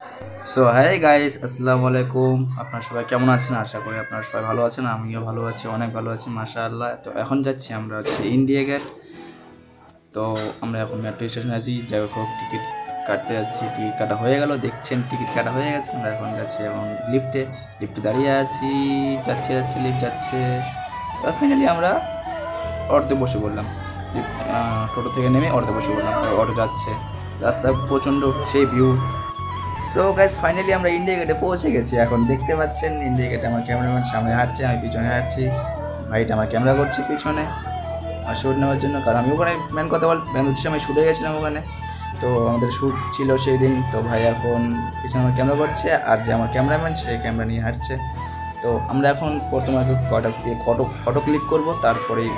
So hi guys, আসসালামু আলাইকুম। আপনারা সবাই কেমন আছেন? আশা করি আপনারা সবাই ভালো আছেন। আমিও ভালো আছি, অনেক ভালো আছি মাশাআল্লাহ। তো এখন যাচ্ছি আমরা ইন্ডিয়া গেট। তো আমরা এখন মেট্রো স্টেশনে আছি, যাই হোক টিকিট কাটতে যাচ্ছি। টিকিট কাটা হয়ে গেল, দেখছেন টিকিট কাটা হয়ে গেছে। আমরা এখন যাচ্ছি এখন লিফটে দাঁড়িয়ে আছি, যাচ্ছে লিফট যাচ্ছে। ফাইনালি আমরা অটোতে বসে পড়লাম। টোটো থেকে নেমে অটোতে বসে পড়লাম। অটো যাচ্ছে, রাস্তা প্রচণ্ড সেই ভিউ। সো গাইস, ফাইনালি আমরা ইন্ডিয়া গেটে পৌঁছে গেছি। এখন দেখতে পাচ্ছেন ইন্ডিয়া গেটে আমার ক্যামেরাম্যান সামনে হাঁটছে, আমি পিছনে হাঁটছি। ভাইটা আমার ক্যামেরা করছে পিছনে আর শ্যুট নেওয়ার জন্য, কারণ আমি ওখানে কথা হচ্ছে আমি শ্যুটে গেছিলাম ওখানে। তো আমাদের শ্যুট ছিল সেই দিন। তো ভাই এখন পিছনে আমার ক্যামেরা করছে, আর যে আমার ক্যামেরাম্যান সে ক্যামেরা নিয়ে হাঁটছে। তো আমরা এখন প্রথমে ফটো ক্লিক করবো, তারপরেই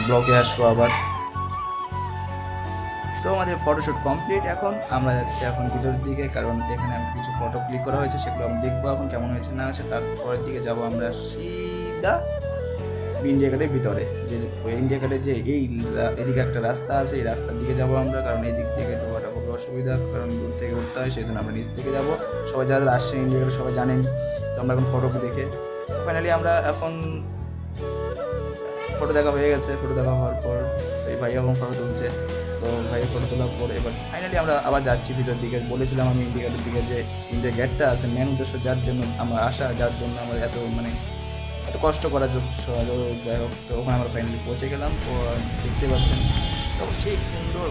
ব্লগে আসবো আবার। সো আমাদের ফটোশ্যুট কমপ্লিট। এখন আমরা যাচ্ছি এখন ভিতরের দিকে, কারণ এখানে কিছু ফটো ক্লিক করা হয়েছে, সেগুলো আমি দেখবো এখন কেমন হয়েছে না হয়েছে। তারপরের দিকে যাব আমরা সিধা ইন্ডিয়া গেটের ভিতরে। যে ওই ইন্ডিয়া গেটের যে এদিকে একটা রাস্তা আছে, এই রাস্তার দিকে যাব আমরা, কারণ এই দিক থেকে ঢোকাটা খুবই অসুবিধা, কারণ দূর থেকে উঠতে হয়, সেই জন্য আমরা নিচ থেকে যাব। সবাই যারা আসছে ইন্ডিয়া গেটে সবাই জানেন। তো আমরা এখন ফটো দেখে ফাইনালি আমরা এখন ফটো দেখা হয়ে গেছে। ফটো দেখা হওয়ার পর এই ভাই এখন ফটো তুলছে। তো ভাই ফটো তোলার পর এবার ফাইনালি আমরা আবার যাচ্ছি ভিতর দিকে। বলেছিলাম আমি ইন্ডিয়া গেটের দিকে যে ইন্ডিয়া গেটটা আছে মেন উদ্দেশ্য, যার জন্য আমরা আসা, যার জন্য আমার এত কষ্ট করার জন্য। যাই হোক, তো ওখানে আমরা ফাইনালি পৌঁছে গেলাম। তো দেখতে পাচ্ছেন তো সেই সুন্দর,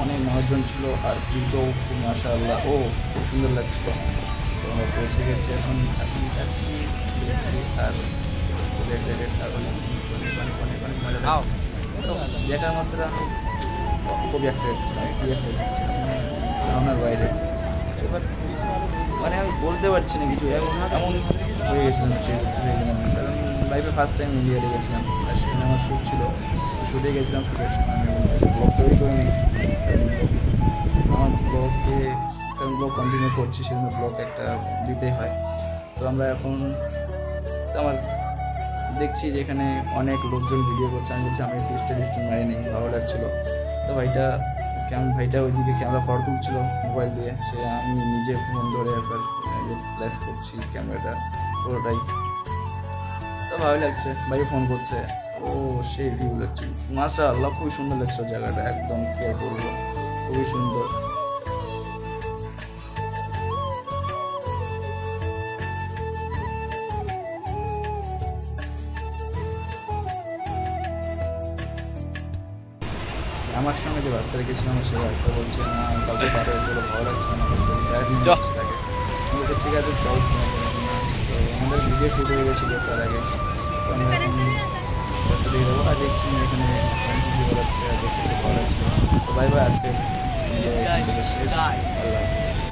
অনেক মানুষজন ছিল, আর ভিড়ও খুব মাশাআল্লাহ, খুব সুন্দর লাগছিল। তো আমরা পৌঁছে গেছি, এখন যাচ্ছি দেখছি, আর খুব এক্সাইটেড, আর অনেক মজা লাগছে। তো দেখার মাত্র আমি খুবই এক্সাইটেড ছিলাম, ধারণার বাইরে। এবার আমি বলতে পারছি না কিছু, এমন হয়ে গেছিলাম সেই কারণ লাইফে ফার্স্ট টাইম ইন্ডিয়াতে গেছিলাম, আর সেখানে আমার শ্যুট ছিল। শ্যুটে গেছিলাম, শ্যুটের সময় আমি ব্লগ তৈরি করিনি। আমার ব্লগ কন্টিনিউ করছি, সেজন্য ব্লগ একটা দিতেই হয়। তো আমরা এখন আমার দেখছি যে এখানে অনেক লোকজন ভিডিও করছে। আমি বলছি আমি একটু স্টাইল মারি নেই, ভালো লাগছিলো। তো ভাইটা ওইদিকে ক্যামেরা ফটো তুলছিল মোবাইল দিয়ে, সে আমি নিজে ফোন ধরে একবার ফ্ল্যাশ করছি ক্যামেরাটা পুরোটাই। তো ভালো লাগছে, ভাই ফোন করছে, সেই ভিউ লাগছে মাশাআল্লাহ, খুবই সুন্দর লাগছে জায়গাটা, একদম কেয়ার করবো, খুবই সুন্দর। আমার সঙ্গে যে রাস্তা রেখেছিলাম সেই রাস্তা বলছে না, কাউকে পারে চলো, ভালো লাগছে না, ঠিক আছে চল। তো আমাদের ভিডিও শুরু হয়ে গেছিলো তার আগে। তো আমরা এখন রাস্তা দিয়ে যাবো, আর দেখছি এখানে এনসিসি করাচ্ছে, আর দেখতে ভালো লাগছে। তো বাই বাই, আজকে শেষ, আল্লাহ হাফিজ।